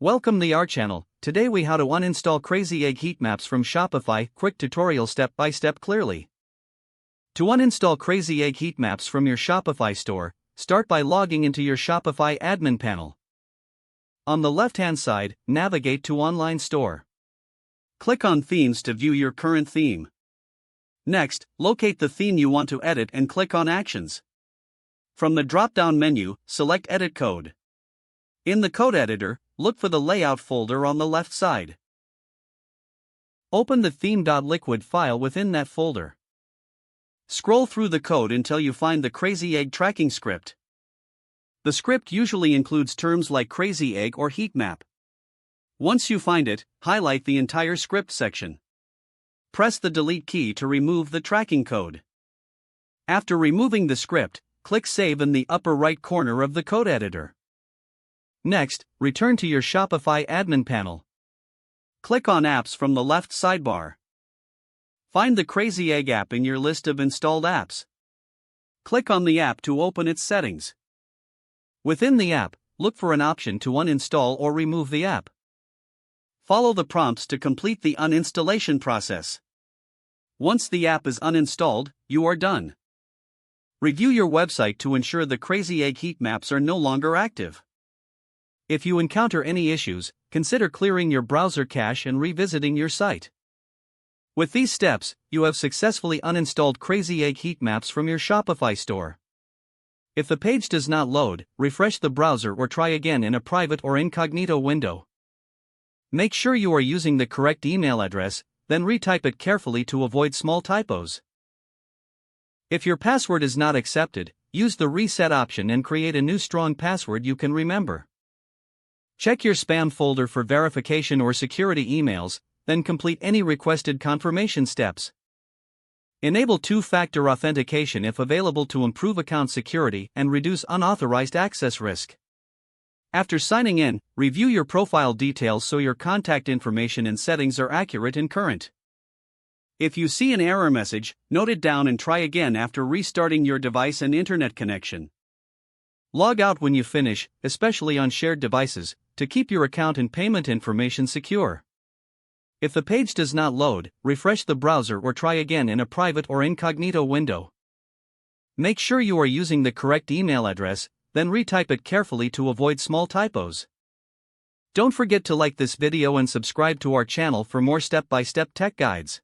Welcome to our channel. Today we how to uninstall Crazy Egg Heatmaps from Shopify. Quick tutorial step by step clearly. To uninstall Crazy Egg Heatmaps from your Shopify store, start by logging into your Shopify admin panel. On the left-hand side, navigate to Online Store. Click on Themes to view your current theme. Next, locate the theme you want to edit and click on Actions. From the drop-down menu, select Edit Code. In the code editor, look for the Layout folder on the left side. Open the theme.liquid file within that folder. Scroll through the code until you find the Crazy Egg tracking script. The script usually includes terms like Crazy Egg or Heatmap. Once you find it, highlight the entire script section. Press the Delete key to remove the tracking code. After removing the script, click Save in the upper right corner of the code editor. Next, return to your Shopify admin panel. Click on Apps from the left sidebar. Find the Crazy Egg app in your list of installed apps. Click on the app to open its settings. Within the app, look for an option to uninstall or remove the app. Follow the prompts to complete the uninstallation process. Once the app is uninstalled, you are done. Review your website to ensure the Crazy Egg Heatmaps are no longer active. If you encounter any issues, consider clearing your browser cache and revisiting your site. With these steps, you have successfully uninstalled Crazy Egg Heatmaps from your Shopify store. If the page does not load, refresh the browser or try again in a private or incognito window. Make sure you are using the correct email address, then retype it carefully to avoid small typos. If your password is not accepted, use the reset option and create a new strong password you can remember. Check your spam folder for verification or security emails, then complete any requested confirmation steps. Enable two-factor authentication if available to improve account security and reduce unauthorized access risk. After signing in, review your profile details so your contact information and settings are accurate and current. If you see an error message, note it down and try again after restarting your device and internet connection. Log out when you finish, especially on shared devices, to keep your account and payment information secure. If the page does not load, refresh the browser or try again in a private or incognito window. Make sure you are using the correct email address, then retype it carefully to avoid small typos. Don't forget to like this video and subscribe to our channel for more step-by-step tech guides.